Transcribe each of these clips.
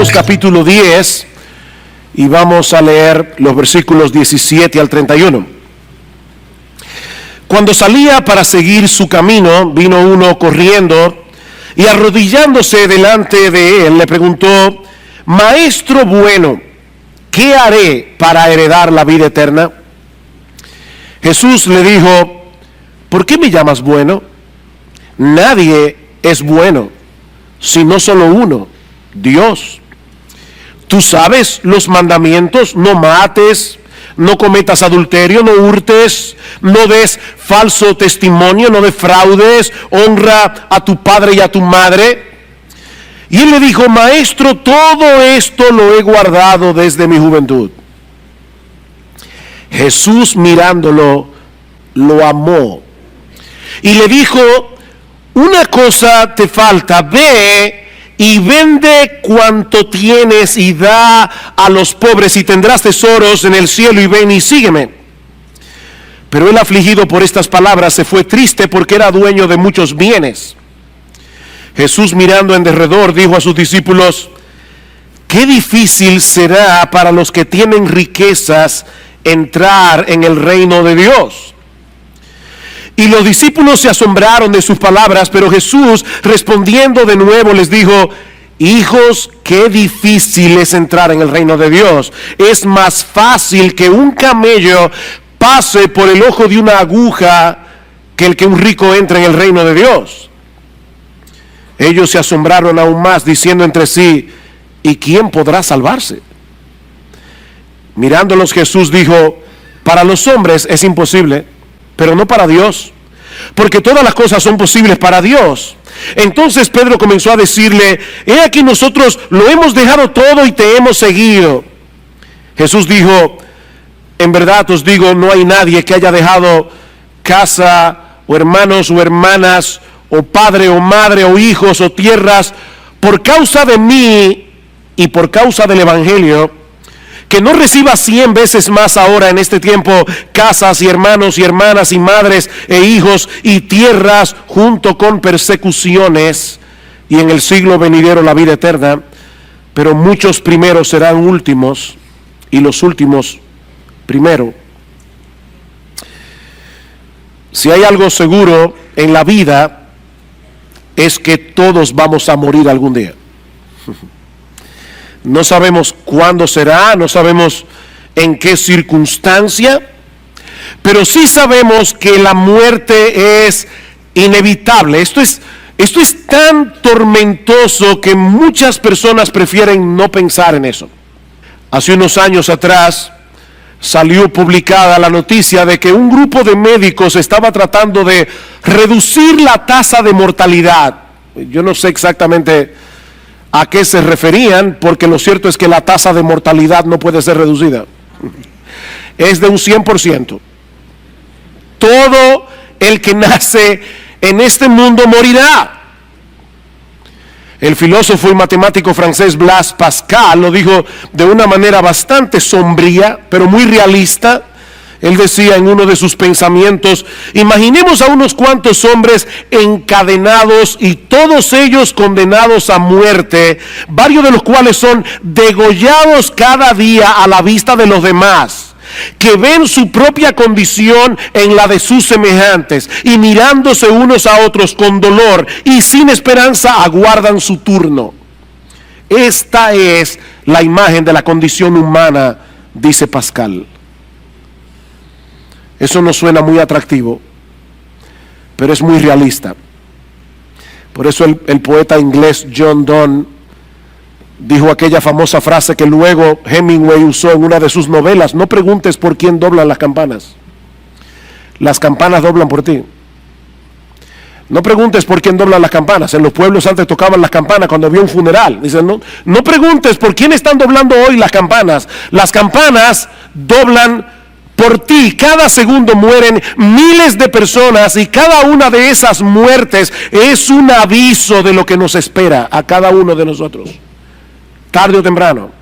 Marcos capítulo 10 y vamos a leer los versículos 17 al 31. Cuando salía para seguir su camino, vino uno corriendo y arrodillándose delante de él le preguntó: Maestro bueno, ¿qué haré para heredar la vida eterna? Jesús le dijo: ¿por qué me llamas bueno? Nadie es bueno, sino solo uno, Dios. Tú sabes los mandamientos: no mates, no cometas adulterio, no hurtes, no des falso testimonio, no defraudes, honra a tu padre y a tu madre. Y él le dijo: Maestro, todo esto lo he guardado desde mi juventud. Jesús, mirándolo, lo amó y le dijo: una cosa te falta, ve y vende cuanto tienes y da a los pobres y tendrás tesoros en el cielo, y ven y sígueme. Pero él, afligido por estas palabras, se fue triste porque era dueño de muchos bienes. Jesús, mirando en derredor, dijo a sus discípulos: qué difícil será para los que tienen riquezas entrar en el reino de Dios. Y los discípulos se asombraron de sus palabras, pero Jesús, respondiendo de nuevo, les dijo: hijos, qué difícil es entrar en el reino de Dios. Es más fácil que un camello pase por el ojo de una aguja que el que un rico entre en el reino de Dios. Ellos se asombraron aún más, diciendo entre sí: ¿y quién podrá salvarse? Mirándolos, Jesús dijo: para los hombres es imposible, pero no para Dios, porque todas las cosas son posibles para Dios. Entonces Pedro comenzó a decirle: he aquí, nosotros lo hemos dejado todo y te hemos seguido. Jesús dijo: en verdad os digo, no hay nadie que haya dejado casa, o hermanos o hermanas, o padre o madre, o hijos o tierras, por causa de mí y por causa del evangelio, que no reciba 100 veces más ahora en este tiempo casas y hermanos y hermanas y madres e hijos y tierras, junto con persecuciones, y en el siglo venidero la vida eterna. Pero muchos primeros serán últimos y los últimos primero. Si hay algo seguro en la vida, es que todos vamos a morir algún día. No sabemos cuándo será, no sabemos en qué circunstancia, pero sí sabemos que la muerte es inevitable. Esto es tan tormentoso que muchas personas prefieren no pensar en eso. Hace unos años atrás salió publicada la noticia de que un grupo de médicos estaba tratando de reducir la tasa de mortalidad. Yo no sé exactamente a qué se referían, porque lo cierto es que la tasa de mortalidad no puede ser reducida. Es de un 100%. Todo el que nace en este mundo morirá. El filósofo y matemático francés Blaise Pascal lo dijo de una manera bastante sombría, pero muy realista. Él decía en uno de sus pensamientos: imaginemos a unos cuantos hombres encadenados y todos ellos condenados a muerte, varios de los cuales son degollados cada día a la vista de los demás, que ven su propia condición en la de sus semejantes, y mirándose unos a otros con dolor y sin esperanza aguardan su turno. Esta es la imagen de la condición humana, dice Pascal. Eso no suena muy atractivo, pero es muy realista. Por eso el poeta inglés John Donne dijo aquella famosa frase que luego Hemingway usó en una de sus novelas: no preguntes por quién doblan las campanas doblan por ti. No preguntes por quién doblan las campanas. En los pueblos antes tocaban las campanas cuando había un funeral. Dicen: no preguntes por quién están doblando hoy las campanas doblan por ti. Cada segundo mueren miles de personas, y cada una de esas muertes es un aviso de lo que nos espera a cada uno de nosotros, tarde o temprano.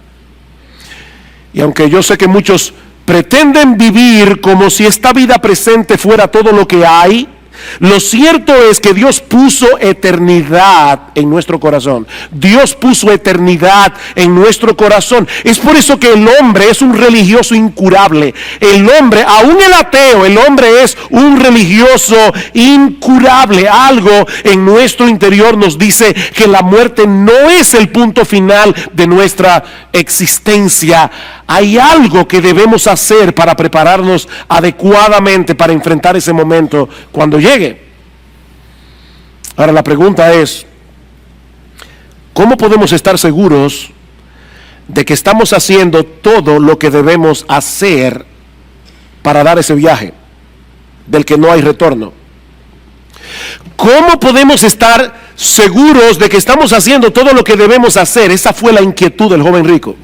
Y aunque yo sé que muchos pretenden vivir como si esta vida presente fuera todo lo que hay, Lo cierto es que Dios puso eternidad en nuestro corazón. Dios puso eternidad en nuestro corazón. Es por eso que el hombre es un religioso incurable. El hombre, aún el ateo, el hombre es un religioso incurable. Algo en nuestro interior nos dice que la muerte no es el punto final de nuestra existencia. Hay algo que debemos hacer para prepararnos adecuadamente para enfrentar ese momento cuando llegue. Ahora la pregunta es, ¿cómo podemos estar seguros de que estamos haciendo todo lo que debemos hacer para dar ese viaje del que no hay retorno? ¿Cómo podemos estar seguros de que estamos haciendo todo lo que debemos hacer? Esa fue la inquietud del joven rico.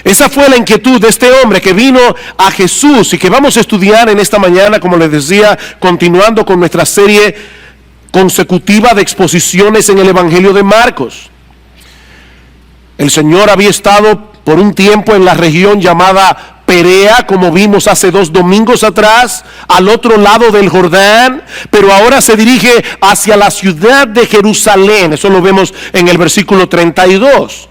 Esa fue la inquietud de este hombre que vino a Jesús y que vamos a estudiar en esta mañana, como les decía, continuando con nuestra serie consecutiva de exposiciones en el Evangelio de Marcos. El Señor había estado por un tiempo en la región llamada Perea, como vimos hace 2 domingos atrás, al otro lado del Jordán, pero ahora se dirige hacia la ciudad de Jerusalén. Eso lo vemos en el versículo 32.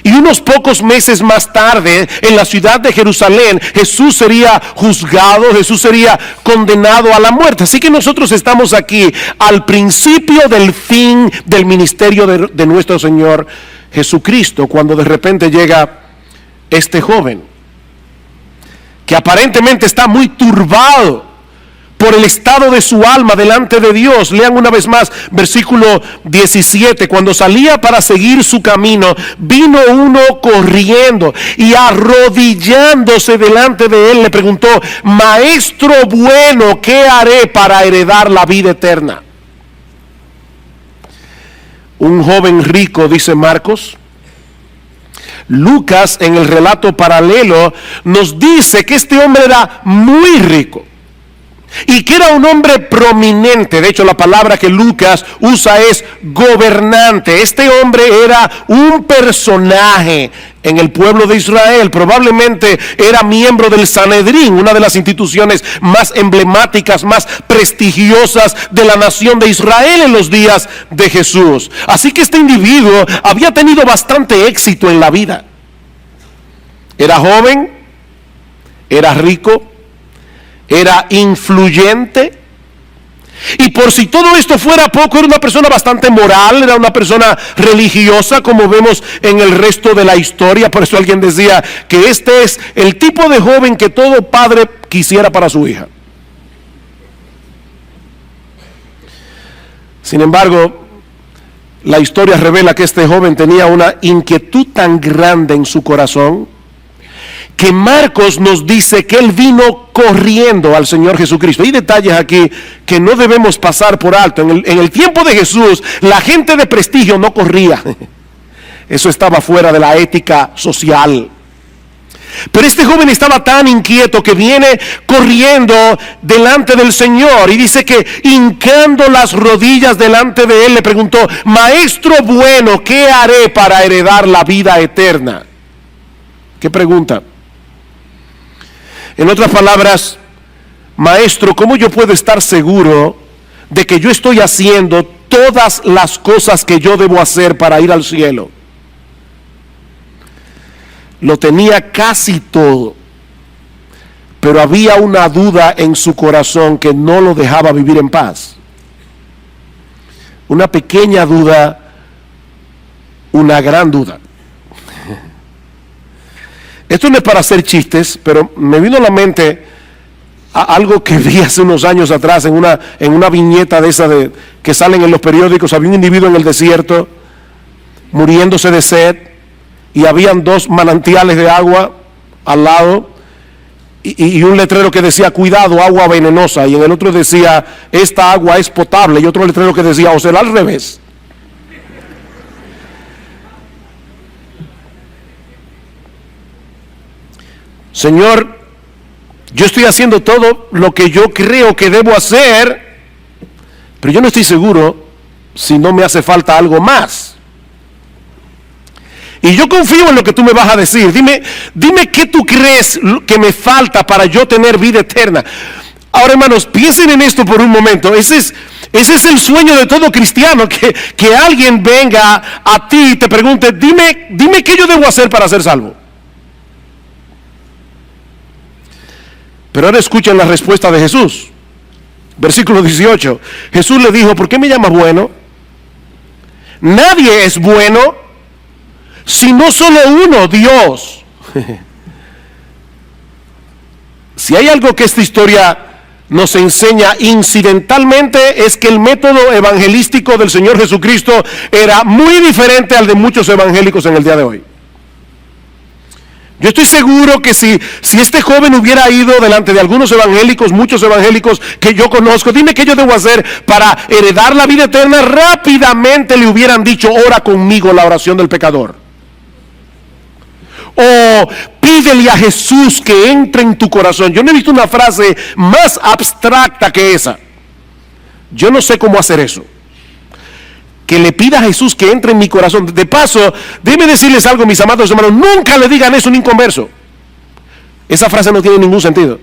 Y unos pocos meses más tarde, en la ciudad de Jerusalén, Jesús sería juzgado, Jesús sería condenado a la muerte. Así que nosotros estamos aquí al principio del fin del ministerio de nuestro Señor Jesucristo, cuando de repente llega este joven, que aparentemente está muy turbado por el estado de su alma delante de Dios. Lean una vez más versículo 17. Cuando salía para seguir su camino, vino uno corriendo y arrodillándose delante de él le preguntó: Maestro bueno, ¿qué haré para heredar la vida eterna? Un joven rico, dice Marcos. Lucas, en el relato paralelo, nos dice que este hombre era muy rico y que era un hombre prominente. De hecho, la palabra que Lucas usa es gobernante. Este hombre era un personaje en el pueblo de Israel. Probablemente era miembro del Sanedrín, una de las instituciones más emblemáticas, más prestigiosas de la nación de Israel en los días de Jesús. Así que este individuo había tenido bastante éxito en la vida. Era joven, era rico, era influyente, y por si todo esto fuera poco, era una persona bastante moral, era una persona religiosa, como vemos en el resto de la historia. Por eso alguien decía que este es el tipo de joven que todo padre quisiera para su hija. Sin embargo, la historia revela que este joven tenía una inquietud tan grande en su corazón, que Marcos nos dice que él vino corriendo al Señor Jesucristo. Hay detalles aquí que no debemos pasar por alto. En el tiempo de Jesús, la gente de prestigio no corría. Eso estaba fuera de la ética social. Pero este joven estaba tan inquieto que viene corriendo delante del Señor, y dice que hincando las rodillas delante de él le preguntó: Maestro bueno, ¿qué haré para heredar la vida eterna? ¿Qué pregunta? En otras palabras, maestro, ¿cómo yo puedo estar seguro de que yo estoy haciendo todas las cosas que yo debo hacer para ir al cielo? Lo tenía casi todo, pero había una duda en su corazón que no lo dejaba vivir en paz. Una pequeña duda, una gran duda. Esto no es para hacer chistes, pero me vino a la mente algo que vi hace unos años atrás en una viñeta de esa que salen en los periódicos. Había un individuo en el desierto muriéndose de sed, y habían 2 manantiales de agua al lado, y un letrero que decía: cuidado, agua venenosa, y en el otro decía: esta agua es potable, y otro letrero que decía: o será al revés. Señor, yo estoy haciendo todo lo que yo creo que debo hacer, pero yo no estoy seguro si no me hace falta algo más. Y yo confío en lo que tú me vas a decir. Dime qué tú crees que me falta para yo tener vida eterna. Ahora, hermanos, piensen en esto por un momento. Ese es el sueño de todo cristiano, que alguien venga a ti y te pregunte, dime qué yo debo hacer para ser salvo. Pero ahora escuchen la respuesta de Jesús. Versículo 18. Jesús le dijo, ¿por qué me llamas bueno? Nadie es bueno, sino solo uno, Dios. Si hay algo que esta historia nos enseña incidentalmente, es que el método evangelístico del Señor Jesucristo era muy diferente al de muchos evangélicos en el día de hoy. Yo estoy seguro que si este joven hubiera ido delante de algunos evangélicos, muchos evangélicos que yo conozco, dime qué yo debo hacer para heredar la vida eterna, rápidamente le hubieran dicho, ora conmigo la oración del pecador. O pídele a Jesús que entre en tu corazón. Yo no he visto una frase más abstracta que esa. Yo no sé cómo hacer eso. Que le pida a Jesús que entre en mi corazón. De paso, déjenme decirles algo, mis amados hermanos, nunca le digan eso a un inconverso. Esa frase no tiene ningún sentido.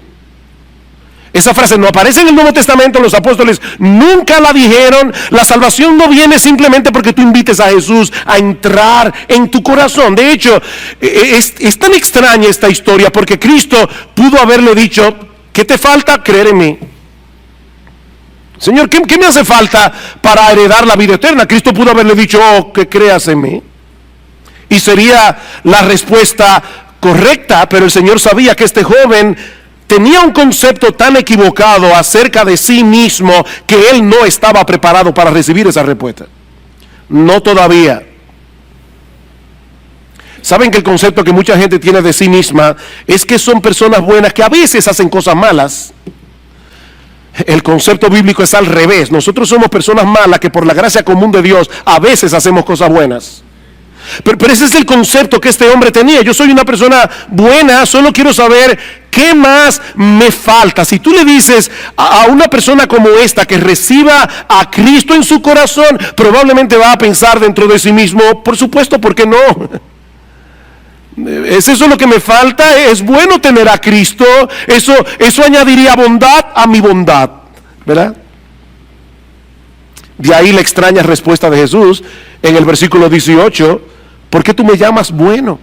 Esa frase no aparece en el Nuevo Testamento. Los apóstoles nunca la dijeron. La salvación no viene simplemente porque tú invites a Jesús a entrar en tu corazón. De hecho, es tan extraña esta historia porque Cristo pudo haberle dicho, ¿qué te falta? Creer en mí. Señor, ¿qué me hace falta para heredar la vida eterna? Cristo pudo haberle dicho, que creas en mí. Y sería la respuesta correcta, pero el Señor sabía que este joven tenía un concepto tan equivocado acerca de sí mismo que él no estaba preparado para recibir esa respuesta. No todavía. Saben que el concepto que mucha gente tiene de sí misma es que son personas buenas que a veces hacen cosas malas. El concepto bíblico es al revés. Nosotros somos personas malas que por la gracia común de Dios a veces hacemos cosas buenas. Pero ese es el concepto que este hombre tenía. Yo soy una persona buena, solo quiero saber qué más me falta. Si tú le dices a una persona como esta que reciba a Cristo en su corazón, probablemente va a pensar dentro de sí mismo, por supuesto, ¿por qué no? ¿Es eso lo que me falta? Es bueno tener a Cristo. Eso añadiría bondad a mi bondad, ¿verdad? De ahí la extraña respuesta de Jesús en el versículo 18. ¿Por qué tú me llamas bueno?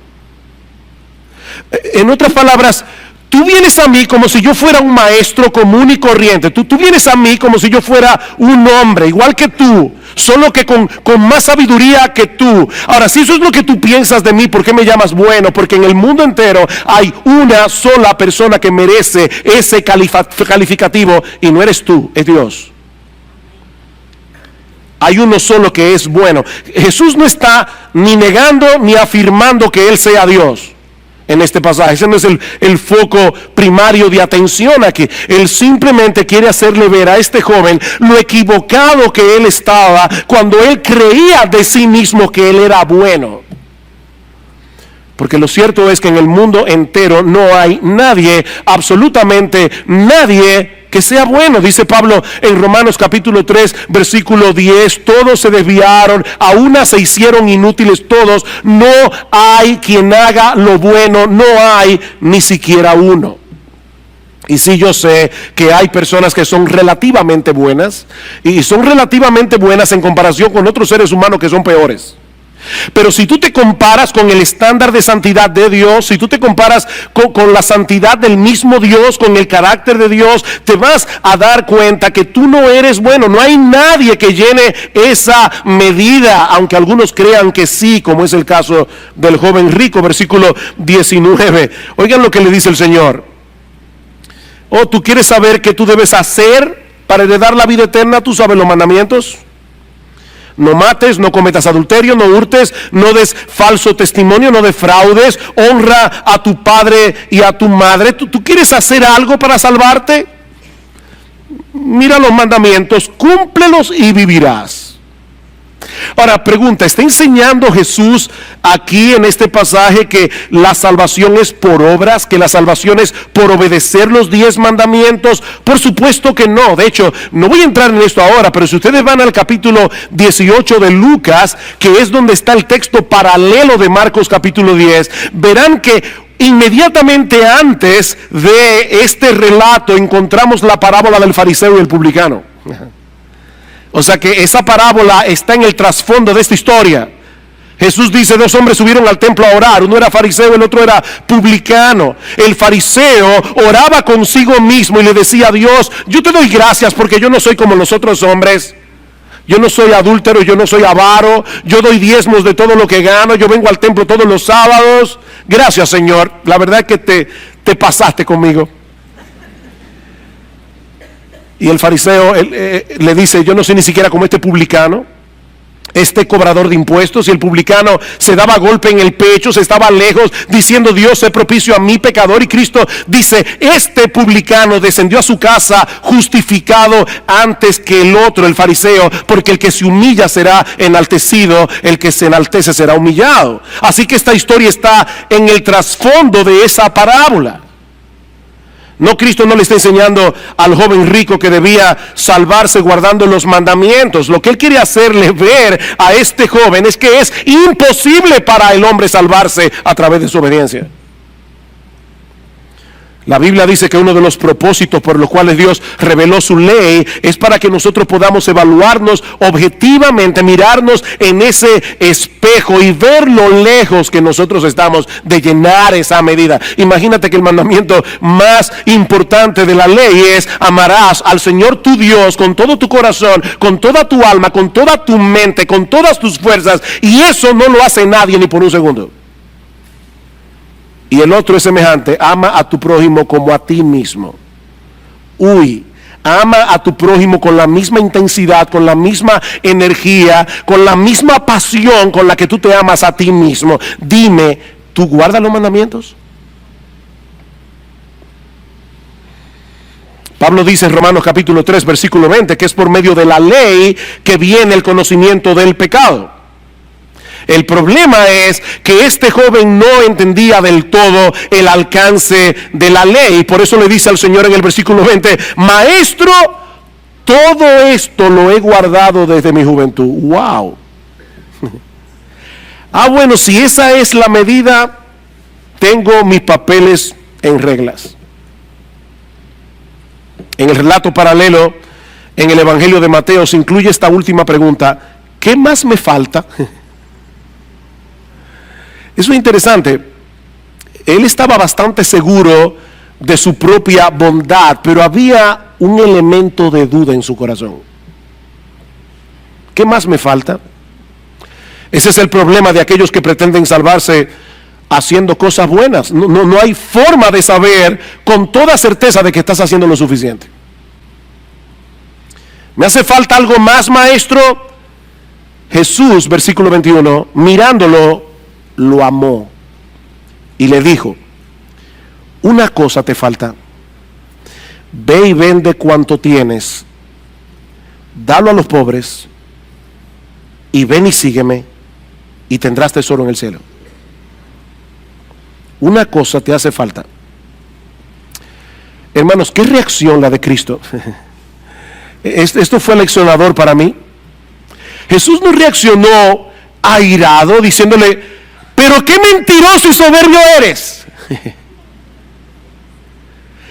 En otras palabras, tú vienes a mí como si yo fuera un maestro común y corriente. Tú vienes a mí como si yo fuera un hombre, igual que tú, solo que con más sabiduría que tú. Ahora, si eso es lo que tú piensas de mí, ¿por qué me llamas bueno? Porque en el mundo entero hay una sola persona que merece ese calificativo, y no eres tú, es Dios. Hay uno solo que es bueno. Jesús no está ni negando ni afirmando que Él sea Dios en este pasaje. Ese no es el foco primario de atención aquí. Él simplemente quiere hacerle ver a este joven lo equivocado que él estaba cuando él creía de sí mismo que él era bueno. Porque lo cierto es que en el mundo entero no hay nadie, absolutamente nadie, que sea bueno. Dice Pablo en Romanos capítulo 3 versículo 10, todos se desviaron, a una se hicieron inútiles todos, no hay quien haga lo bueno, no hay ni siquiera uno. Y sí, yo sé que hay personas que son relativamente buenas, y son relativamente buenas en comparación con otros seres humanos que son peores. Pero si tú te comparas con el estándar de santidad de Dios, si tú te comparas con la santidad del mismo Dios, con el carácter de Dios, te vas a dar cuenta que tú no eres bueno. No hay nadie que llene esa medida, aunque algunos crean que sí, como es el caso del joven rico, versículo 19. Oigan lo que le dice el Señor. Oh, ¿tú quieres saber qué tú debes hacer para heredar la vida eterna? ¿Tú sabes los mandamientos? No mates, no cometas adulterio, no hurtes, no des falso testimonio, no defraudes, honra a tu padre y a tu madre. ¿Tú quieres hacer algo para salvarte? Mira los mandamientos, cúmplelos y vivirás. Ahora, pregunta, ¿está enseñando Jesús aquí en este pasaje que la salvación es por obras, que la salvación es por obedecer los 10 mandamientos? Por supuesto que no. De hecho, no voy a entrar en esto ahora, pero si ustedes van al capítulo 18 de Lucas, que es donde está el texto paralelo de Marcos capítulo 10, verán que Inmediatamente antes de este relato encontramos la parábola del fariseo y el publicano. O sea que esa parábola está en el trasfondo de esta historia. Jesús dice, 2 hombres subieron al templo a orar, uno era fariseo, el otro era publicano. El fariseo oraba consigo mismo y le decía a Dios, yo te doy gracias porque yo no soy como los otros hombres. Yo no soy adúltero, yo no soy avaro, yo doy diezmos de todo lo que gano, yo vengo al templo todos los sábados. Gracias, Señor, la verdad es que te pasaste conmigo. Y el fariseo le dice, yo no soy ni siquiera como este publicano, este cobrador de impuestos. Y el publicano se daba golpe en el pecho, se estaba lejos, diciendo, Dios, sé propicio a mi pecador. Y Cristo dice, este publicano descendió a su casa justificado antes que el otro, el fariseo, porque el que se humilla será enaltecido, el que se enaltece será humillado. Así que esta historia está en el trasfondo de esa parábola. No, Cristo no le está enseñando al joven rico que debía salvarse guardando los mandamientos. Lo que él quiere hacerle ver a este joven es que es imposible para el hombre salvarse a través de su obediencia. La Biblia dice que uno de los propósitos por los cuales Dios reveló su ley es para que nosotros podamos evaluarnos objetivamente, mirarnos en ese espejo y ver lo lejos que nosotros estamos de llenar esa medida. Imagínate que el mandamiento más importante de la ley es: amarás al Señor tu Dios con todo tu corazón, con toda tu alma, con toda tu mente, con todas tus fuerzas, y eso no lo hace nadie ni por un segundo. Y el otro es semejante: ama a tu prójimo como a ti mismo. Ama a tu prójimo con la misma intensidad, con la misma energía, con la misma pasión con la que tú te amas a ti mismo. Dime, ¿tú guardas los mandamientos? Pablo dice en Romanos capítulo 3, versículo 20, que es por medio de la ley que viene el conocimiento del pecado. El problema es que este joven no entendía del todo el alcance de la ley. Por eso le dice al Señor en el versículo 20: Maestro, todo esto lo he guardado desde mi juventud. ¡Wow! Bueno, si esa es la medida, tengo mis papeles en reglas. En el relato paralelo, en el Evangelio de Mateo, se incluye esta última pregunta: ¿qué más me falta? Eso es interesante. Él estaba bastante seguro de su propia bondad, pero había un elemento de duda en su corazón. ¿Qué más me falta? Ese es el problema de aquellos que pretenden salvarse haciendo cosas buenas. No hay forma de saber con toda certeza de que estás haciendo lo suficiente. ¿Me hace falta algo más, maestro? Jesús, versículo 21, mirándolo, lo amó y le dijo: una cosa te falta, ve y vende cuanto tienes, dalo a los pobres, y ven y sígueme, y tendrás tesoro en el cielo. Una cosa te hace falta. Hermanos, ¿qué reacción la de Cristo? Esto fue leccionador para mí. Jesús no reaccionó airado diciéndole: pero qué mentiroso y soberbio eres.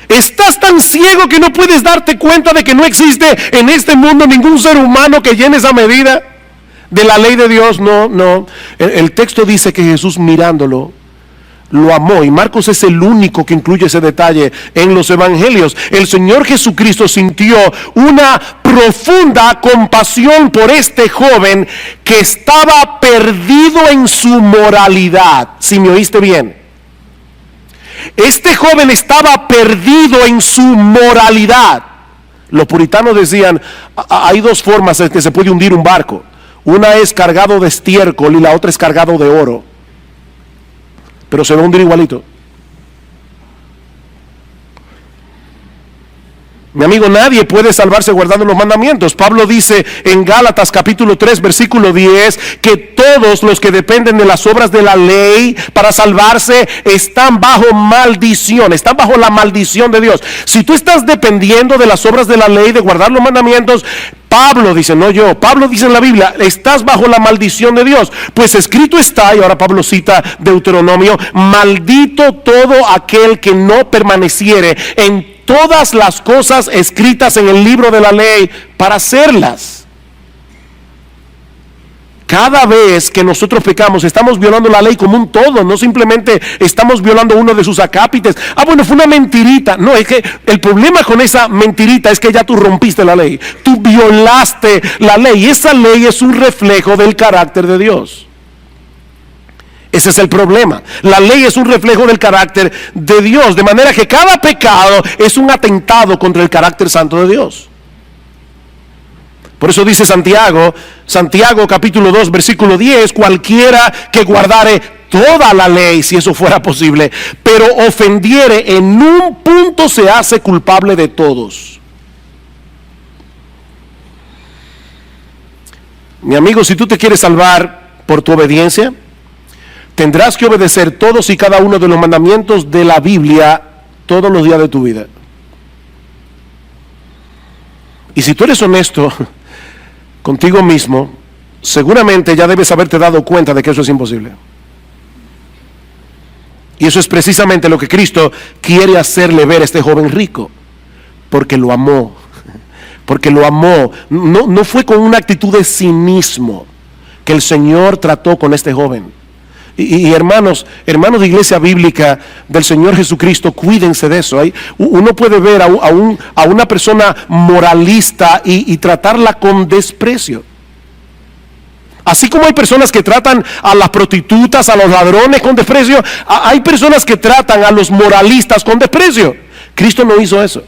¿Estás tan ciego que no puedes darte cuenta de que no existe en este mundo ningún ser humano que llene esa medida de la ley de Dios? No. El texto dice que Jesús, mirándolo, lo amó, y Marcos es el único que incluye ese detalle en los evangelios. El Señor Jesucristo sintió una profunda compasión por este joven que estaba perdido en su moralidad. Si me oíste bien, este joven estaba perdido en su moralidad. Los puritanos decían: hay dos formas en que se puede hundir un barco. Una es cargado de estiércol y la otra es cargado de oro, pero se va a hundir igualito. Mi amigo, nadie puede salvarse guardando los mandamientos. Pablo dice en Gálatas capítulo 3 versículo 10 que todos los que dependen de las obras de la ley para salvarse están bajo maldición, están bajo la maldición de Dios. Si tú estás dependiendo de las obras de la ley, de guardar los mandamientos, Pablo dice, no yo, Pablo dice en la Biblia, estás bajo la maldición de Dios. Pues escrito está, y ahora Pablo cita Deuteronomio, maldito todo aquel que no permaneciere en todas las cosas escritas en el libro de la ley para hacerlas. Cada vez que nosotros pecamos, estamos violando la ley como un todo, no simplemente estamos violando uno de sus acápites. Bueno, fue una mentirita. No, es que el problema con esa mentirita es que ya tú rompiste la ley, tú violaste la ley, y esa ley es un reflejo del carácter de Dios. Ese es el problema. La ley es un reflejo del carácter de Dios, de manera que cada pecado es un atentado contra el carácter santo de Dios. Por eso dice Santiago capítulo 2 versículo 10, cualquiera que guardare toda la ley, si eso fuera posible, pero ofendiere en un punto, se hace culpable de todos. Mi amigo, si tú te quieres salvar por tu obediencia, tendrás que obedecer todos y cada uno de los mandamientos de la Biblia todos los días de tu vida. Y si tú eres honesto contigo mismo, seguramente ya debes haberte dado cuenta de que eso es imposible. Y eso es precisamente lo que Cristo quiere hacerle ver a este joven rico, porque lo amó. Porque lo amó. No fue con una actitud de cinismo que el Señor trató con este joven. Y hermanos de iglesia bíblica del Señor Jesucristo, cuídense de eso. Uno puede ver a una persona moralista y tratarla con desprecio. Así como hay personas que tratan a las prostitutas, a los ladrones con desprecio, hay personas que tratan a los moralistas con desprecio. Cristo no hizo eso.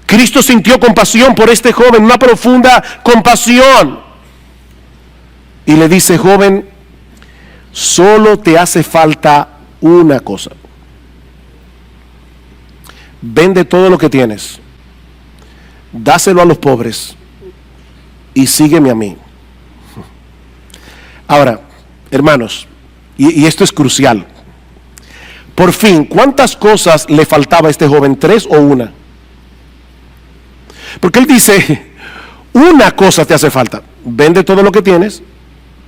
Cristo sintió compasión por este joven, una profunda compasión. Y le dice, joven, solo te hace falta una cosa. Vende todo lo que tienes, dáselo a los pobres y sígueme a mí. Ahora, hermanos, y esto es crucial. Por fin, ¿cuántas cosas le faltaba a este joven? ¿3 o una? Porque él dice, una cosa te hace falta. Vende todo lo que tienes,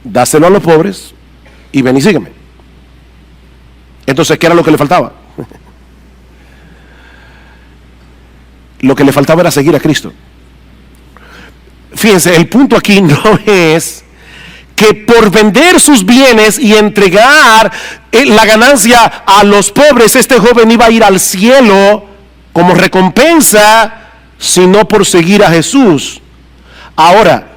dáselo a los pobres y ven y sígueme. Entonces, ¿qué era lo que le faltaba? Lo que le faltaba era seguir a Cristo. Fíjense, el punto aquí no es que por vender sus bienes y entregar la ganancia a los pobres, este joven iba a ir al cielo como recompensa, sino por seguir a Jesús. Ahora,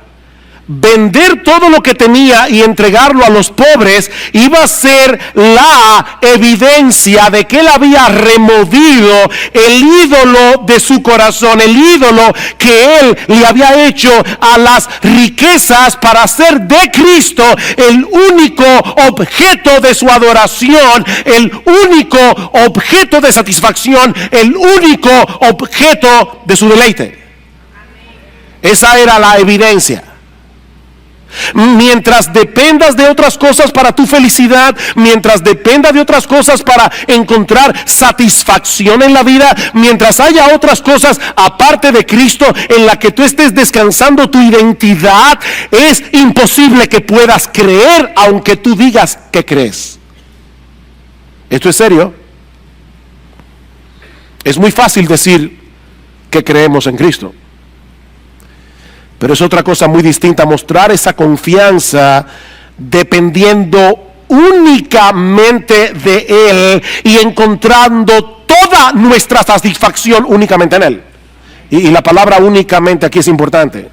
vender todo lo que tenía y entregarlo a los pobres iba a ser la evidencia de que él había removido el ídolo de su corazón, el ídolo que él le había hecho a las riquezas, para hacer de Cristo el único objeto de su adoración, el único objeto de satisfacción, el único objeto de su deleite. Esa era la evidencia. Mientras dependas de otras cosas para tu felicidad, mientras dependas de otras cosas para encontrar satisfacción en la vida, mientras haya otras cosas aparte de Cristo en la que tú estés descansando tu identidad, es imposible que puedas creer aunque tú digas que crees. Esto es serio. Es muy fácil decir que creemos en Cristo, pero es otra cosa muy distinta mostrar esa confianza dependiendo únicamente de Él y encontrando toda nuestra satisfacción únicamente en Él. Y la palabra únicamente aquí es importante.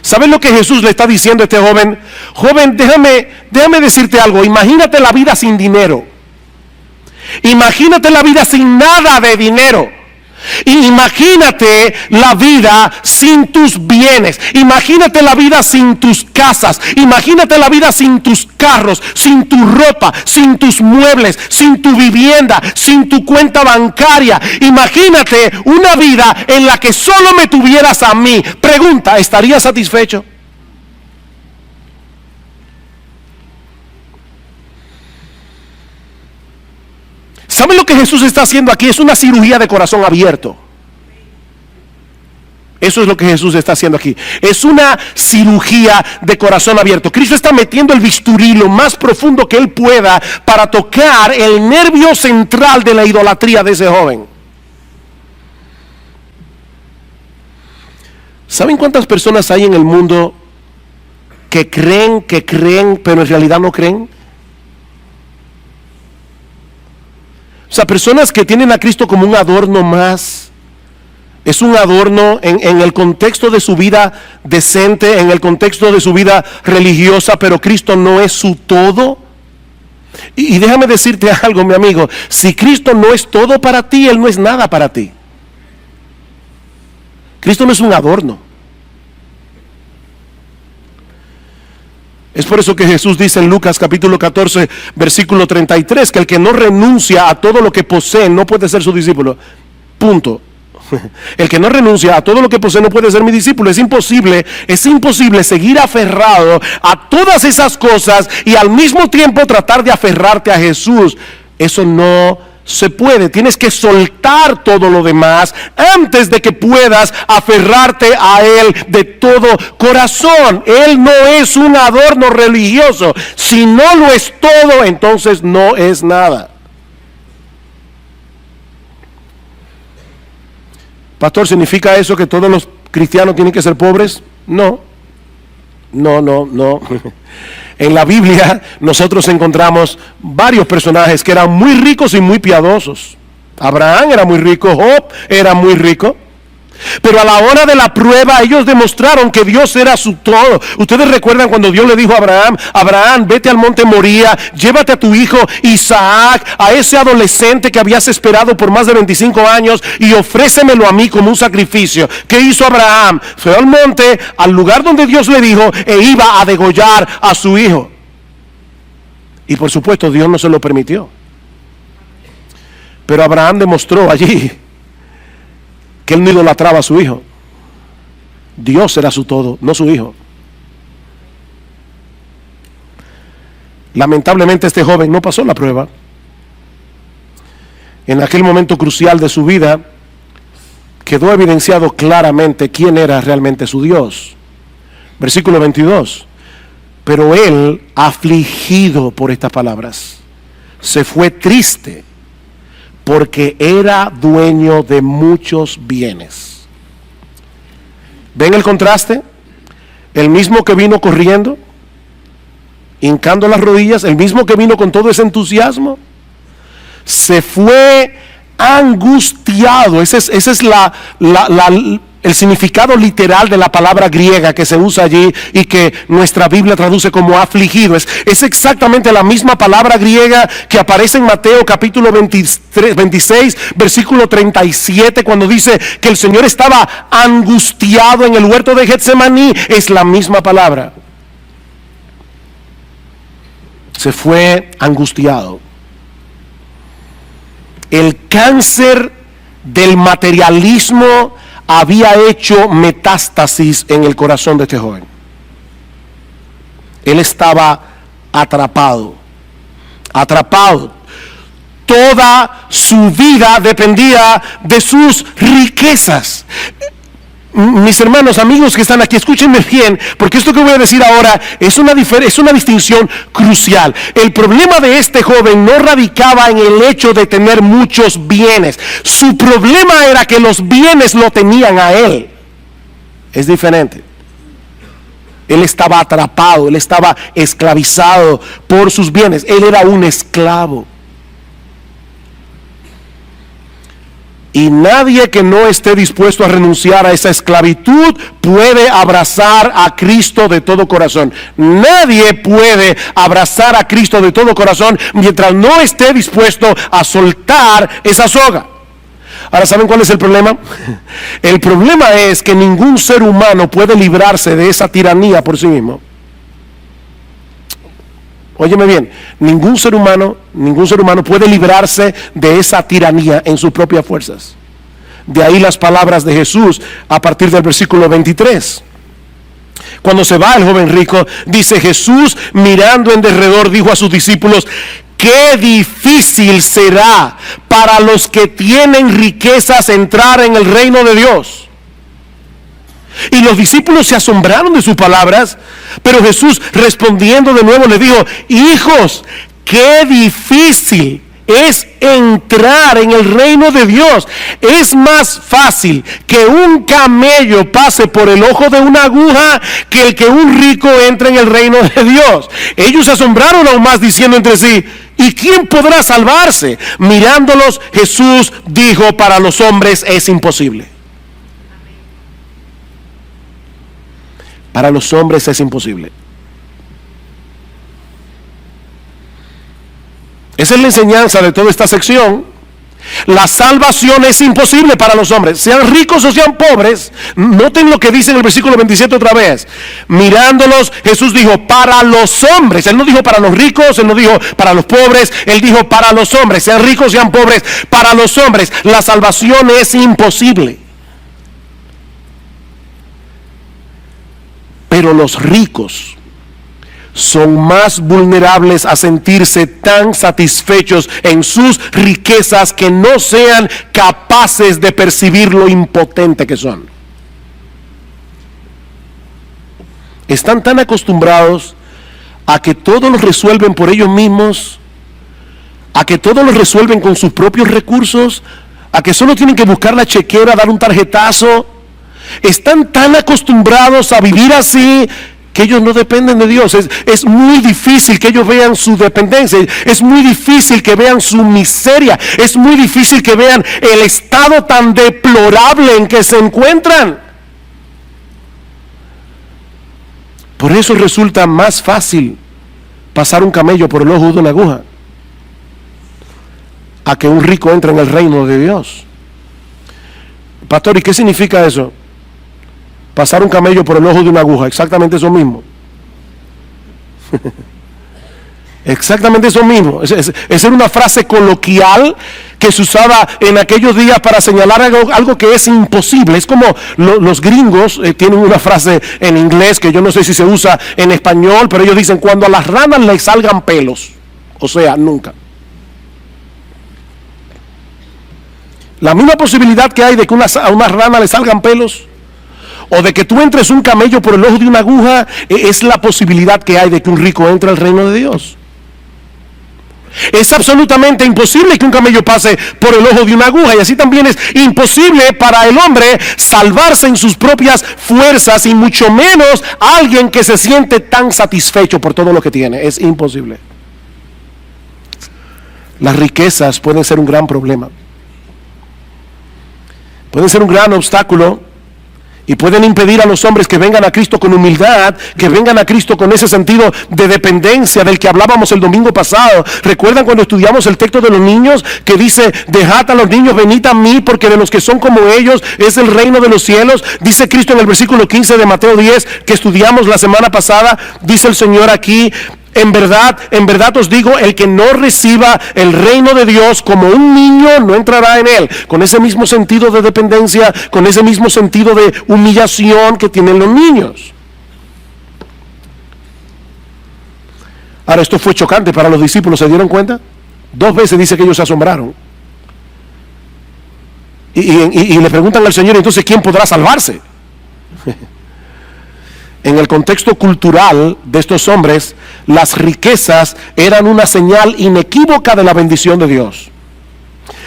¿Sabes lo que Jesús le está diciendo a este joven? Joven, déjame decirte algo. Imagínate la vida sin dinero. Imagínate la vida sin nada de dinero. Y imagínate la vida sin tus bienes, imagínate la vida sin tus casas, imagínate la vida sin tus carros, sin tu ropa, sin tus muebles, sin tu vivienda, sin tu cuenta bancaria. Imagínate una vida en la que solo me tuvieras a mí. Pregunta, ¿estarías satisfecho? ¿Saben lo que Jesús está haciendo aquí? Es una cirugía de corazón abierto. Eso es lo que Jesús está haciendo aquí. Es una cirugía de corazón abierto. Cristo está metiendo el bisturí lo más profundo que Él pueda para tocar el nervio central de la idolatría de ese joven. ¿Saben cuántas personas hay en el mundo que creen, pero en realidad no creen? O sea, personas que tienen a Cristo como un adorno más. Es un adorno en el contexto de su vida decente, en el contexto de su vida religiosa, pero Cristo no es su todo. Y déjame decirte algo, mi amigo, si Cristo no es todo para ti, Él no es nada para ti. Cristo no es un adorno. Es por eso que Jesús dice en Lucas capítulo 14, versículo 33, que el que no renuncia a todo lo que posee no puede ser su discípulo. Punto. El que no renuncia a todo lo que posee no puede ser mi discípulo. Es imposible seguir aferrado a todas esas cosas y al mismo tiempo tratar de aferrarte a Jesús. Eso no se puede. Tienes que soltar todo lo demás antes de que puedas aferrarte a Él de todo corazón. Él no es un adorno religioso. Si no lo es todo, entonces no es nada. Pastor, ¿significa eso que todos los cristianos tienen que ser pobres? No. En la Biblia nosotros encontramos varios personajes que eran muy ricos y muy piadosos. Abraham era muy rico, Job era muy rico. Pero a la hora de la prueba ellos demostraron que Dios era su todo. Ustedes recuerdan cuando Dios le dijo a Abraham: Abraham, vete al monte Moría, llévate a tu hijo Isaac, a ese adolescente que habías esperado por más de 25 años, y ofrécemelo a mí como un sacrificio. ¿Qué hizo Abraham? Fue al monte, al lugar donde Dios le dijo, e iba a degollar a su hijo. Y por supuesto Dios no se lo permitió. Pero Abraham demostró allí que él no idolatraba a su hijo. Dios era su todo, no su hijo. Lamentablemente este joven no pasó la prueba. En aquel momento crucial de su vida quedó evidenciado claramente quién era realmente su Dios. Versículo 22. Pero él, afligido por estas palabras, se fue triste, porque era dueño de muchos bienes. ¿Ven el contraste? El mismo que vino corriendo, hincando las rodillas, el mismo que vino con todo ese entusiasmo, se fue angustiado. Ese es el significado literal de la palabra griega que se usa allí y que nuestra Biblia traduce como afligido. Es exactamente la misma palabra griega que aparece en Mateo capítulo 26, versículo 37, cuando dice que el Señor estaba angustiado en el huerto de Getsemaní. Es la misma palabra. Se fue angustiado. El cáncer del materialismo había hecho metástasis en el corazón de este joven. Él estaba atrapado. Toda su vida dependía de sus riquezas. Mis hermanos, amigos que están aquí, escúchenme bien, porque esto que voy a decir ahora es una distinción crucial. El problema de este joven no radicaba en el hecho de tener muchos bienes. Su problema era que los bienes lo tenían a él. Es diferente. Él estaba atrapado, él estaba esclavizado por sus bienes. Él era un esclavo. Y nadie que no esté dispuesto a renunciar a esa esclavitud puede abrazar a Cristo de todo corazón. Nadie puede abrazar a Cristo de todo corazón mientras no esté dispuesto a soltar esa soga. Ahora, ¿saben cuál es el problema? El problema es que ningún ser humano puede librarse de esa tiranía por sí mismo. Óyeme bien, ningún ser humano puede librarse de esa tiranía en sus propias fuerzas. De ahí las palabras de Jesús a partir del versículo 23. Cuando se va el joven rico, dice Jesús, mirando en derredor, dijo a sus discípulos: qué difícil será para los que tienen riquezas entrar en el reino de Dios. Y los discípulos se asombraron de sus palabras, pero Jesús, respondiendo de nuevo, les dijo: hijos, qué difícil es entrar en el reino de Dios. Es más fácil que un camello pase por el ojo de una aguja que el que un rico entre en el reino de Dios. Ellos se asombraron aún más, diciendo entre sí: ¿y quién podrá salvarse? Mirándolos, Jesús dijo: para los hombres es imposible. Para los hombres es imposible. Esa es la enseñanza de toda esta sección. La salvación es imposible para los hombres, sean ricos o sean pobres. Noten lo que dice en el versículo 27 otra vez. Mirándolos, Jesús dijo: para los hombres. Él no dijo para los ricos, él no dijo para los pobres, él dijo para los hombres, sean ricos, sean pobres. Para los hombres la salvación es imposible. Pero los ricos son más vulnerables a sentirse tan satisfechos en sus riquezas que no sean capaces de percibir lo impotente que son. Están tan acostumbrados a que todo lo resuelven por ellos mismos, a que todo lo resuelven con sus propios recursos, a que solo tienen que buscar la chequera, dar un tarjetazo. Están tan acostumbrados a vivir así que ellos no dependen de Dios. Es muy difícil que ellos vean su dependencia. Es muy difícil que vean su miseria. Es muy difícil que vean el estado tan deplorable en que se encuentran. Por eso resulta más fácil pasar un camello por el ojo de una aguja a que un rico entre en el reino de Dios. Pastor, ¿y qué significa eso? Pasar un camello por el ojo de una aguja, exactamente eso mismo. Exactamente eso mismo. Esa era una frase coloquial que se usaba en aquellos días para señalar algo que es imposible. Es como los gringos tienen una frase en inglés que yo no sé si se usa en español, pero ellos dicen: cuando a las ranas les salgan pelos. O sea, nunca. La misma posibilidad que hay de que a una rana le salgan pelos, o de que tú entres un camello por el ojo de una aguja, es la posibilidad que hay de que un rico entre al reino de Dios. Es absolutamente imposible que un camello pase por el ojo de una aguja, y así también es imposible para el hombre salvarse en sus propias fuerzas, y mucho menos alguien que se siente tan satisfecho por todo lo que tiene. Es imposible. Las riquezas pueden ser un gran problema, pueden ser un gran obstáculo, y pueden impedir a los hombres que vengan a Cristo con humildad, que vengan a Cristo con ese sentido de dependencia del que hablábamos el domingo pasado. ¿Recuerdan cuando estudiamos el texto de los niños que dice: dejad a los niños, venid a mí, porque de los que son como ellos es el reino de los cielos? Dice Cristo en el versículo 15 de Mateo 10, que estudiamos la semana pasada. Dice el Señor aquí: en verdad os digo, el que no reciba el reino de Dios como un niño no entrará en él. Con ese mismo sentido de dependencia, con ese mismo sentido de humillación que tienen los niños. Ahora, esto fue chocante para los discípulos, ¿se dieron cuenta? 2 veces dice que ellos se asombraron. Y le preguntan al Señor: entonces, ¿quién podrá salvarse? En el contexto cultural de estos hombres, las riquezas eran una señal inequívoca de la bendición de Dios.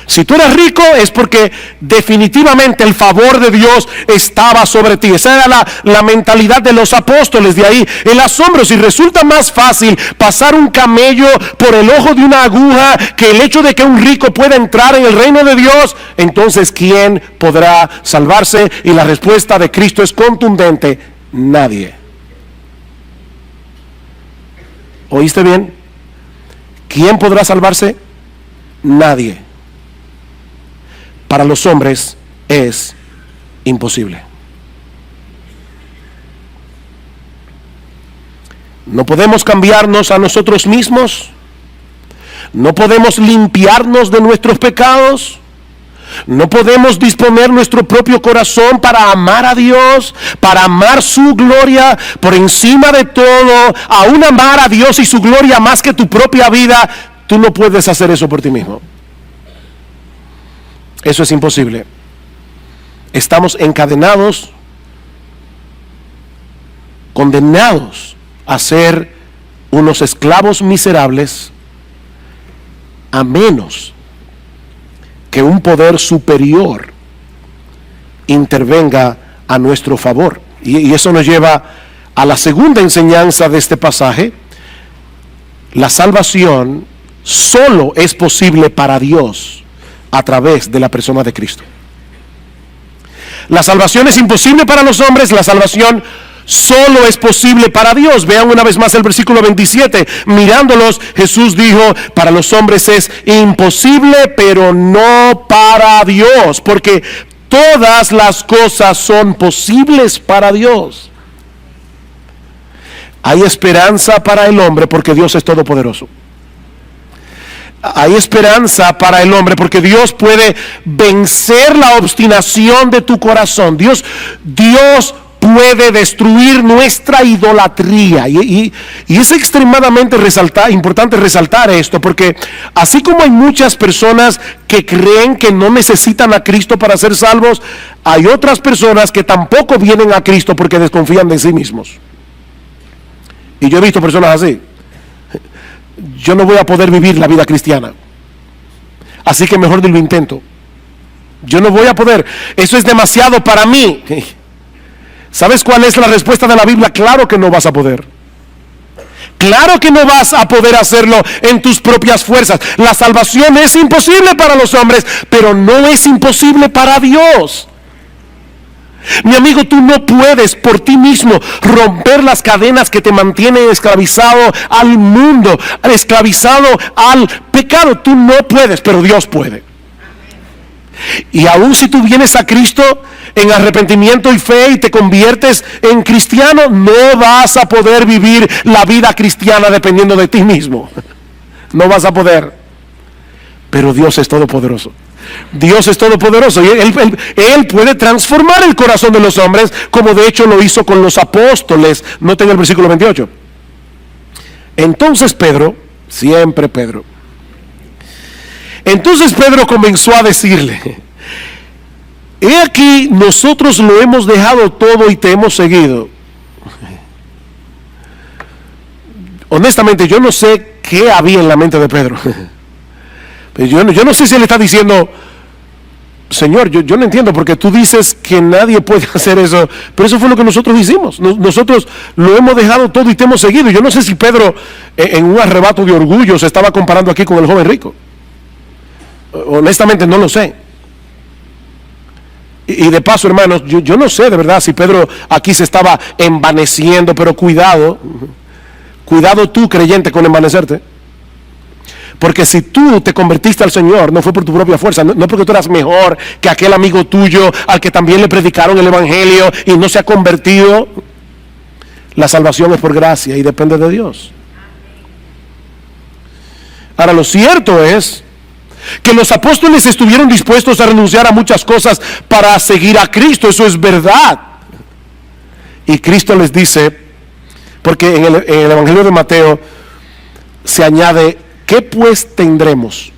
Si tú eras rico es porque definitivamente el favor de Dios estaba sobre ti. Esa era la mentalidad de los apóstoles. De ahí el asombro: si resulta más fácil pasar un camello por el ojo de una aguja que el hecho de que un rico pueda entrar en el reino de Dios, entonces ¿quién podrá salvarse? Y la respuesta de Cristo es contundente: nadie. ¿Oíste bien? ¿Quién podrá salvarse? Nadie. para los hombres es imposible. No podemos cambiarnos a nosotros mismos, no podemos limpiarnos de nuestros pecados, no podemos disponer nuestro propio corazón para amar a Dios, para amar su gloria por encima de todo, aún amar a Dios y su gloria más que tu propia vida. Tú no puedes hacer eso por ti mismo. Eso es imposible. Estamos encadenados, condenados a ser unos esclavos miserables, a menos que un poder superior intervenga a nuestro favor. Y eso nos lleva a la segunda enseñanza de este pasaje. La salvación solo es posible para Dios a través de la persona de Cristo. La salvación es imposible para los hombres, la salvación solo es posible para Dios. Vean una vez más el versículo 27. Mirándolos, Jesús dijo: para los hombres es imposible, pero no para Dios, porque todas las cosas son posibles para Dios. Hay esperanza para el hombre porque Dios es todopoderoso. Hay esperanza para el hombre porque Dios puede vencer la obstinación de tu corazón. Dios puede destruir nuestra idolatría. Y es extremadamente importante resaltar esto, porque así como hay muchas personas que creen que no necesitan a Cristo para ser salvos, hay otras personas que tampoco vienen a Cristo porque desconfían de sí mismos. Y yo he visto personas así. Yo no voy a poder vivir la vida cristiana, así que mejor ni lo intento. Yo no voy a poder, eso es demasiado para mí. ¿Sabes cuál es la respuesta de la Biblia? Claro que no vas a poder. Claro que no vas a poder hacerlo en tus propias fuerzas. La salvación es imposible para los hombres, pero no es imposible para Dios. Mi amigo, tú no puedes por ti mismo romper las cadenas que te mantienen esclavizado al mundo, esclavizado al pecado. Tú no puedes, pero Dios puede. Y aún si tú vienes a Cristo en arrepentimiento y fe y te conviertes en cristiano, no vas a poder vivir la vida cristiana dependiendo de ti mismo. No vas a poder. Pero Dios es todopoderoso. Dios es todopoderoso y él puede transformar el corazón de los hombres, como de hecho lo hizo con los apóstoles. Noten el versículo 28. Entonces Pedro, siempre Pedro, entonces Pedro comenzó a decirle: he aquí, nosotros lo hemos dejado todo y te hemos seguido. Honestamente, yo no sé qué había en la mente de Pedro. Yo no sé si él está diciendo: Señor, yo no entiendo, porque tú dices que nadie puede hacer eso, pero eso fue lo que nosotros hicimos. Nosotros lo hemos dejado todo y te hemos seguido. Yo no sé si Pedro, en un arrebato de orgullo, se estaba comparando aquí con el joven rico. Honestamente no lo sé. Y de paso, hermanos, yo no sé de verdad si Pedro aquí se estaba envaneciendo, pero cuidado tú, creyente, con envanecerte. Porque si tú te convertiste al Señor, no fue por tu propia fuerza, no porque tú eras mejor que aquel amigo tuyo al que también le predicaron el evangelio y no se ha convertido. La salvación es por gracia y depende de Dios. Ahora, lo cierto es que los apóstoles estuvieron dispuestos a renunciar a muchas cosas para seguir a Cristo. Eso es verdad. Y Cristo les dice, porque en el evangelio de Mateo se añade: ¿qué pues tendremos?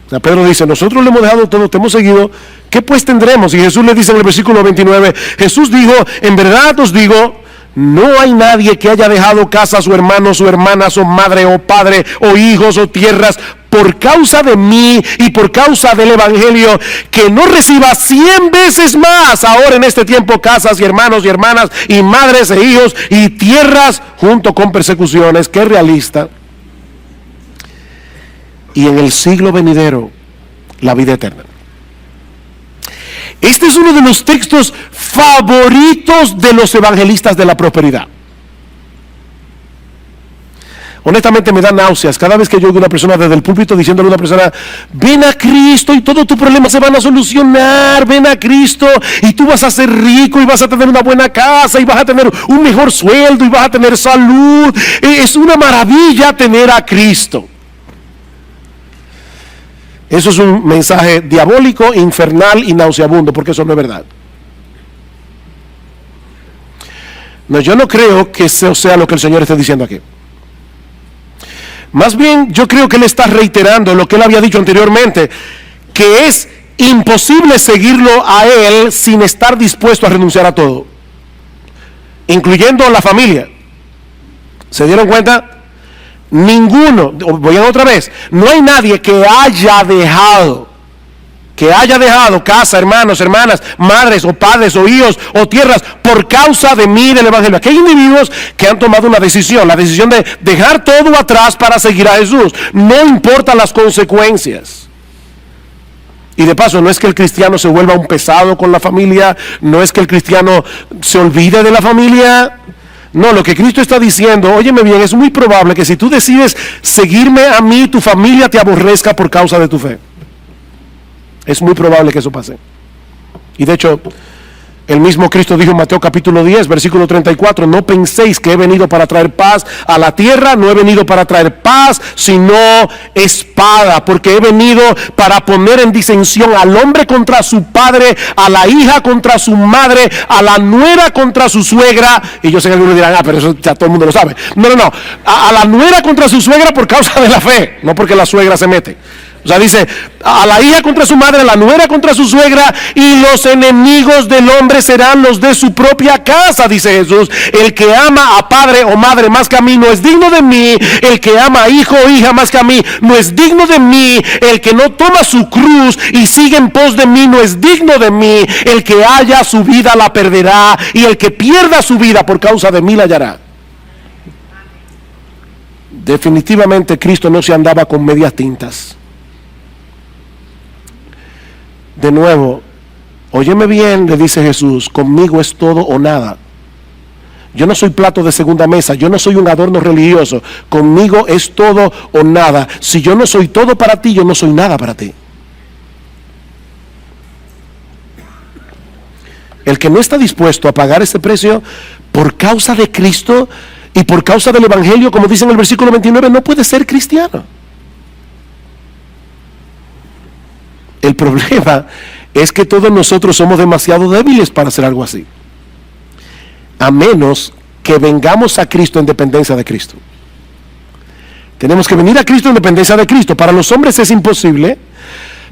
O sea, Pedro dice: nosotros le hemos dejado todo, te hemos seguido, ¿qué pues tendremos? Y Jesús le dice en el versículo 29, Jesús dijo: en verdad os digo, no hay nadie que haya dejado casa, su hermano, su hermana, su madre o padre, o hijos o tierras, por causa de mí y por causa del evangelio, que no reciba 100 veces más ahora en este tiempo casas y hermanos y hermanas y madres e hijos y tierras, junto con persecuciones. Qué realista. Y en el siglo venidero, la vida eterna. Este es uno de los textos favoritos de los evangelistas de la prosperidad. Honestamente me da náuseas cada vez que yo oigo a una persona desde el púlpito diciéndole a una persona: ven a Cristo y todos tus problemas se van a solucionar, ven a Cristo y tú vas a ser rico y vas a tener una buena casa y vas a tener un mejor sueldo y vas a tener salud. Es una maravilla tener a Cristo. Eso es un mensaje diabólico, infernal y nauseabundo, porque eso no es verdad. No, yo no creo que eso sea lo que el Señor está diciendo aquí. Más bien, yo creo que Él está reiterando lo que Él había dicho anteriormente, que es imposible seguirlo a Él sin estar dispuesto a renunciar a todo, incluyendo la familia. ¿Se dieron cuenta? Ninguno, voy a otra vez, no hay nadie que haya dejado casa, hermanos, hermanas, madres o padres o hijos o tierras por causa de mí, del Evangelio. Aquí hay individuos que han tomado una decisión, la decisión de dejar todo atrás para seguir a Jesús, no importa las consecuencias. Y de paso, no es que el cristiano se vuelva un pesado con la familia, no es que el cristiano se olvide de la familia. No, lo que Cristo está diciendo, óyeme bien, es muy probable que si tú decides seguirme a mí, tu familia te aborrezca por causa de tu fe. Es muy probable que eso pase. Y de hecho, el mismo Cristo dijo en Mateo capítulo 10, versículo 34, no penséis que he venido para traer paz a la tierra, no he venido para traer paz, sino espada, porque he venido para poner en disensión al hombre contra su padre, a la hija contra su madre, a la nuera contra su suegra. Y yo sé que algunos dirán, pero eso ya todo el mundo lo sabe. No, a la nuera contra su suegra por causa de la fe, no porque la suegra se mete. O sea, dice, a la hija contra su madre, a la nuera contra su suegra, y los enemigos del hombre serán los de su propia casa, dice Jesús. El que ama a padre o madre más que a mí no es digno de mí. El que ama a hijo o hija más que a mí no es digno de mí. El que no toma su cruz y sigue en pos de mí no es digno de mí. El que haya su vida la perderá, y el que pierda su vida por causa de mí la hallará. Definitivamente Cristo no se andaba con medias tintas. De nuevo, óyeme bien, le dice Jesús, conmigo es todo o nada. Yo no soy plato de segunda mesa, yo no soy un adorno religioso. Conmigo es todo o nada. Si yo no soy todo para ti, yo no soy nada para ti. El que no está dispuesto a pagar ese precio por causa de Cristo y por causa del Evangelio, como dice en el versículo 29, no puede ser cristiano. El problema es que todos nosotros somos demasiado débiles para hacer algo así, a menos que vengamos a Cristo en dependencia de Cristo. Tenemos que venir a Cristo en dependencia de Cristo. Para los hombres es imposible,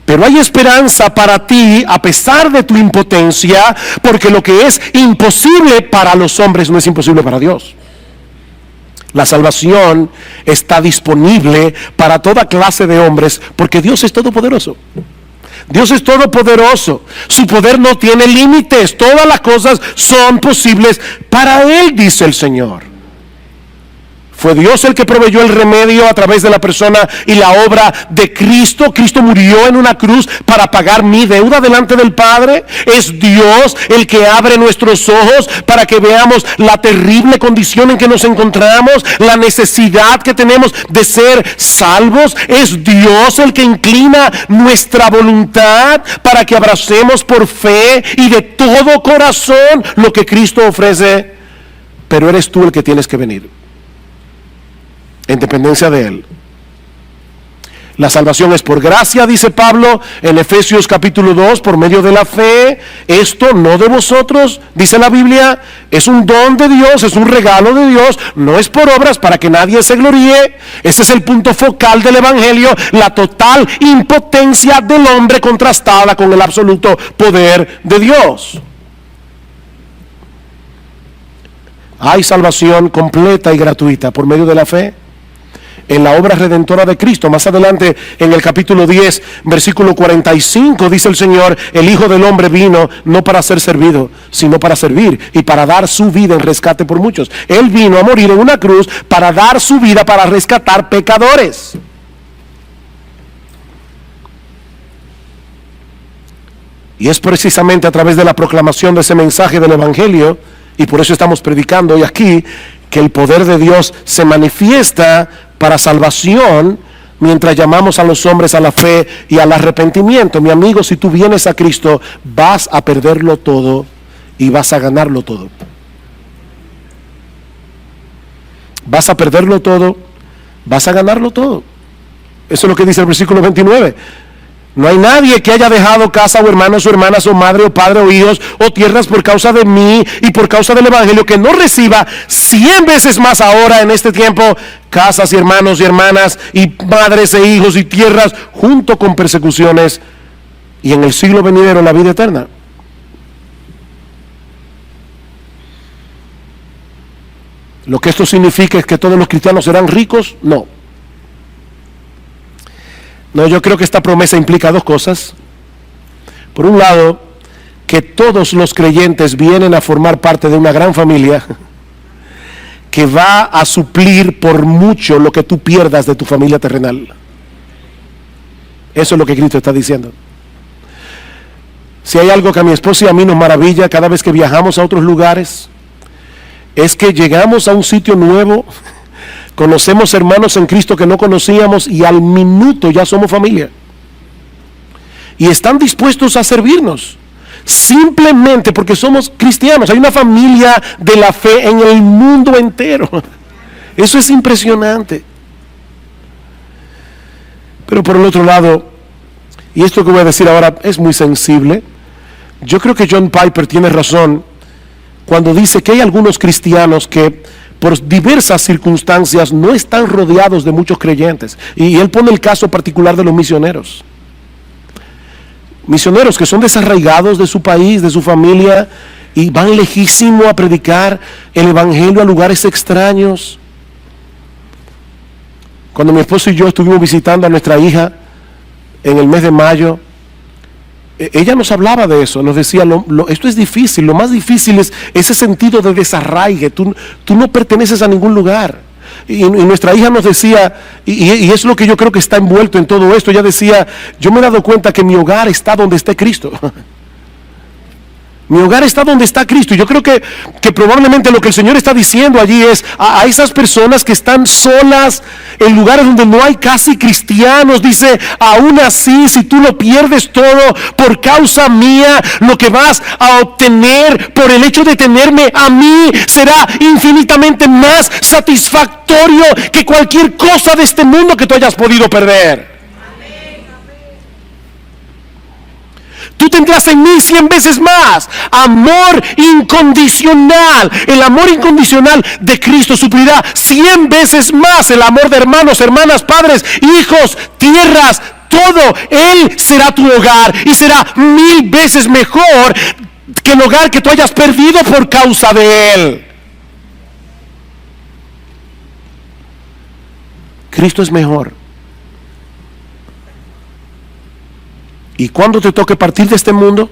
pero hay esperanza para ti a pesar de tu impotencia, porque lo que es imposible para los hombres no es imposible para Dios. La salvación está disponible para toda clase de hombres, porque Dios es todopoderoso. Dios es todopoderoso, su poder no tiene límites, todas las cosas son posibles para Él, dice el Señor. Fue Dios el que proveyó el remedio a través de la persona y la obra de Cristo. Cristo murió en una cruz para pagar mi deuda delante del Padre. Es Dios el que abre nuestros ojos para que veamos la terrible condición en que nos encontramos, la necesidad que tenemos de ser salvos. Es Dios el que inclina nuestra voluntad para que abracemos por fe y de todo corazón lo que Cristo ofrece. Pero eres tú el que tienes que venir en dependencia de Él. La salvación es por gracia, dice Pablo en Efesios capítulo 2, por medio de la fe. Esto no de vosotros, dice la Biblia, es un don de Dios, es un regalo de Dios, no es por obras para que nadie se gloríe. Ese es el punto focal del Evangelio, la total impotencia del hombre contrastada con el absoluto poder de Dios. Hay salvación completa y gratuita por medio de la fe en la obra redentora de Cristo. Más adelante en el capítulo 10, versículo 45, dice el Señor, el Hijo del Hombre vino no para ser servido, sino para servir y para dar su vida en rescate por muchos. Él vino a morir en una cruz para dar su vida para rescatar pecadores. Y es precisamente a través de la proclamación de ese mensaje del Evangelio, y por eso estamos predicando hoy aquí, que el poder de Dios se manifiesta para salvación mientras llamamos a los hombres a la fe y al arrepentimiento. Mi amigo, si tú vienes a Cristo, vas a perderlo todo y vas a ganarlo todo. Vas a perderlo todo, vas a ganarlo todo. Eso es lo que dice el versículo 29. No hay nadie que haya dejado casa o hermanos o hermanas o madre o padre o hijos o tierras por causa de mí y por causa del evangelio que no reciba 100 veces más ahora en este tiempo casas y hermanos y hermanas y madres e hijos y tierras junto con persecuciones y en el siglo venidero la vida eterna. ¿Lo que esto significa es que todos los cristianos serán ricos? No. No, yo creo que esta promesa implica dos cosas. Por un lado, que todos los creyentes vienen a formar parte de una gran familia que va a suplir por mucho lo que tú pierdas de tu familia terrenal. Eso es lo que Cristo está diciendo. Si hay algo que a mi esposa y a mí nos maravilla cada vez que viajamos a otros lugares, es que llegamos a un sitio nuevo, conocemos hermanos en Cristo que no conocíamos y al minuto ya somos familia. Y están dispuestos a servirnos, simplemente porque somos cristianos. Hay una familia de la fe en el mundo entero. Eso es impresionante. Pero por el otro lado, y esto que voy a decir ahora es muy sensible, yo creo que John Piper tiene razón cuando dice que hay algunos cristianos que por diversas circunstancias no están rodeados de muchos creyentes. Y él pone el caso particular de los misioneros. Misioneros que son desarraigados de su país, de su familia, y van lejísimo a predicar el evangelio a lugares extraños. Cuando mi esposo y yo estuvimos visitando a nuestra hija en el mes de mayo, ella nos hablaba de eso, nos decía, esto es difícil, lo más difícil es ese sentido de desarraigue, tú no perteneces a ningún lugar. Y nuestra hija nos decía, y es lo que yo creo que está envuelto en todo esto, ella decía, yo me he dado cuenta que mi hogar está donde esté Cristo. Mi hogar está donde está Cristo. Y yo creo que probablemente lo que el Señor está diciendo allí es a esas personas que están solas en lugares donde no hay casi cristianos. Dice, aún así, si tú lo pierdes todo por causa mía, lo que vas a obtener por el hecho de tenerme a mí será infinitamente más satisfactorio que cualquier cosa de este mundo que tú hayas podido perder. Tú tendrás en mí 100 veces más. Amor incondicional. El amor incondicional de Cristo suplirá 100 veces más el amor de hermanos, hermanas, padres, hijos, tierras, todo. Él será tu hogar y será 1000 veces mejor que el hogar que tú hayas perdido por causa de Él. Cristo es mejor. Y cuando te toque partir de este mundo,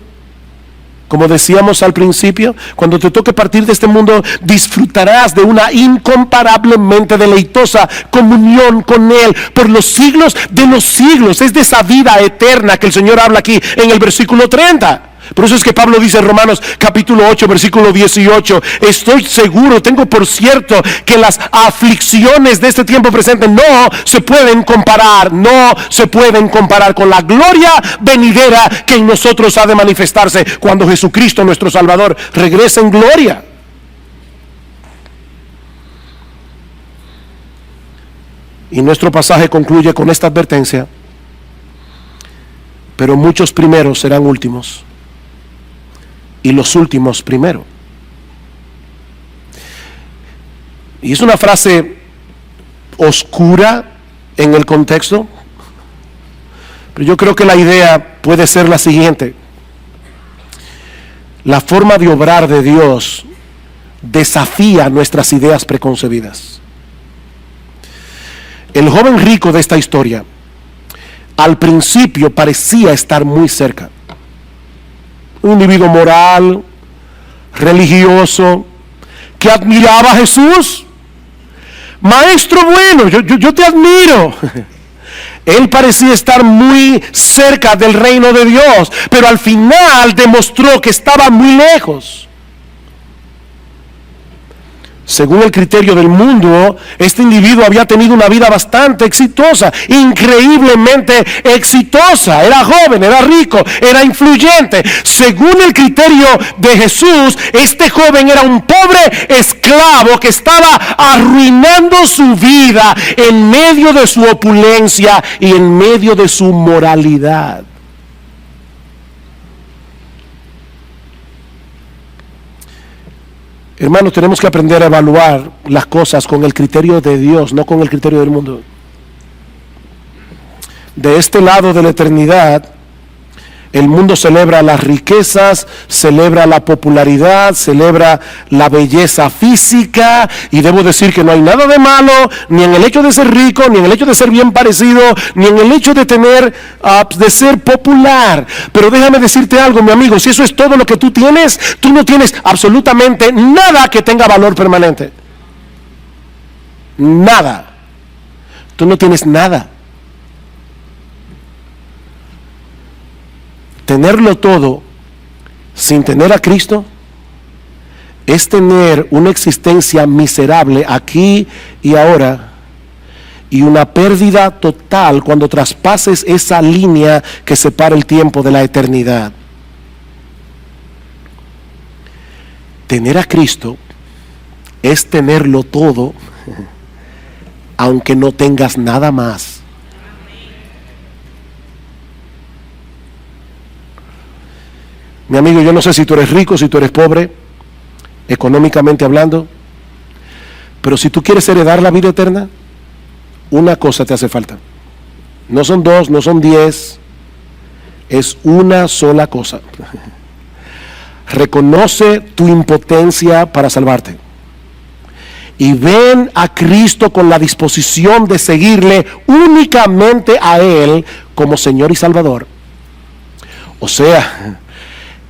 como decíamos al principio, cuando te toque partir de este mundo, disfrutarás de una incomparablemente deleitosa comunión con Él por los siglos de los siglos. Es de esa vida eterna que el Señor habla aquí en el versículo 30. Por eso es que Pablo dice en Romanos capítulo 8 versículo 18, estoy seguro, tengo por cierto que las aflicciones de este tiempo presente no se pueden comparar con la gloria venidera que en nosotros ha de manifestarse cuando Jesucristo nuestro Salvador regrese en gloria. Y nuestro pasaje concluye con esta advertencia, pero muchos primeros serán últimos y los últimos primero. Y es una frase oscura en el contexto, pero yo creo que la idea puede ser la siguiente: la forma de obrar de Dios desafía nuestras ideas preconcebidas. El joven rico de esta historia al principio parecía estar muy cerca. Un individuo moral, religioso, que admiraba a Jesús. Maestro bueno, yo te admiro. Él parecía estar muy cerca del reino de Dios, pero al final demostró que estaba muy lejos. Según el criterio del mundo, este individuo había tenido una vida bastante exitosa, increíblemente exitosa. Era joven, era rico, era influyente. Según el criterio de Jesús, este joven era un pobre esclavo que estaba arruinando su vida en medio de su opulencia y en medio de su moralidad. Hermanos, tenemos que aprender a evaluar las cosas con el criterio de Dios, no con el criterio del mundo. De este lado de la eternidad, el mundo celebra las riquezas, celebra la popularidad, celebra la belleza física, y debo decir que no hay nada de malo ni en el hecho de ser rico, ni en el hecho de ser bien parecido, ni en el hecho de tener, de ser popular. Pero déjame decirte algo, mi amigo, si eso es todo lo que tú tienes, tú no tienes absolutamente nada que tenga valor permanente. Nada. Tú no tienes nada. Tenerlo todo sin tener a Cristo es tener una existencia miserable aquí y ahora, y una pérdida total cuando traspases esa línea que separa el tiempo de la eternidad. Tener a Cristo es tenerlo todo, aunque no tengas nada más. Mi amigo, yo no sé si tú eres rico, si tú eres pobre, económicamente hablando, pero si tú quieres heredar la vida eterna, una cosa te hace falta. No son 2, no son 10, es una sola cosa. Reconoce tu impotencia para salvarte y ven a Cristo con la disposición de seguirle únicamente a Él como Señor y Salvador. O sea,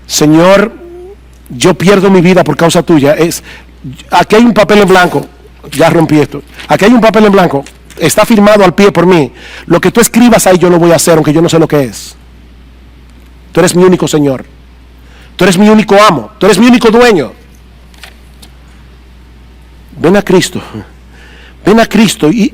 Señor, yo pierdo mi vida por causa tuya. Aquí hay un papel en blanco. Ya rompí esto. Aquí hay un papel en blanco. Está firmado al pie por mí. Lo que tú escribas ahí yo lo voy a hacer, aunque yo no sé lo que es. Tú eres mi único Señor. Tú eres mi único amo. Tú eres mi único dueño. Ven a Cristo. Ven a Cristo y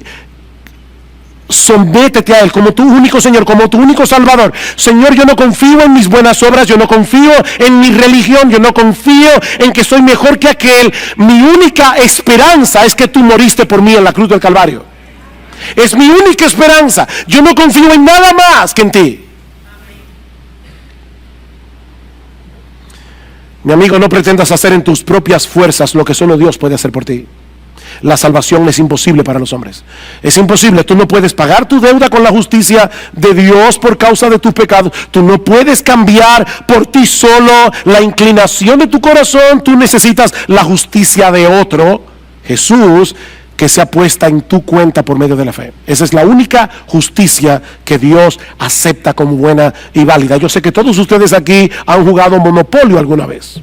sométete a Él como tu único Señor, como tu único Salvador. Señor, yo no confío en mis buenas obras, yo no confío en mi religión, yo no confío en que soy mejor que aquel. Mi única esperanza es que tú moriste por mí en la cruz del Calvario. Es mi única esperanza. Yo no confío en nada más que en ti. Mi amigo, no pretendas hacer en tus propias fuerzas lo que solo Dios puede hacer por ti. La salvación es imposible para los hombres. Es imposible. Tú no puedes pagar tu deuda con la justicia de Dios por causa de tus pecados. Tú no puedes cambiar por ti solo la inclinación de tu corazón. Tú necesitas la justicia de otro, Jesús, que sea puesta en tu cuenta por medio de la fe. Esa es la única justicia que Dios acepta como buena y válida. Yo sé que todos ustedes aquí han jugado Monopolio alguna vez.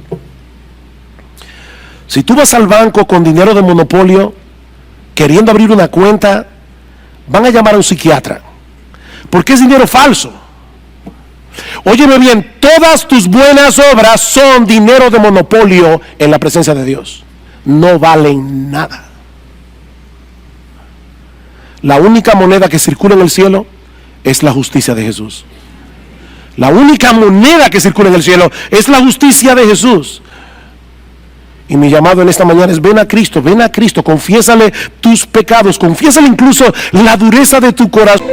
Si tú vas al banco con dinero de Monopolio, queriendo abrir una cuenta, van a llamar a un psiquiatra, porque es dinero falso. Óyeme bien, todas tus buenas obras son dinero de Monopolio en la presencia de Dios. No valen nada. La única moneda que circula en el cielo es la justicia de Jesús. La única moneda que circula en el cielo es la justicia de Jesús. Y mi llamado en esta mañana es: ven a Cristo, confiésale tus pecados, confiésale incluso la dureza de tu corazón.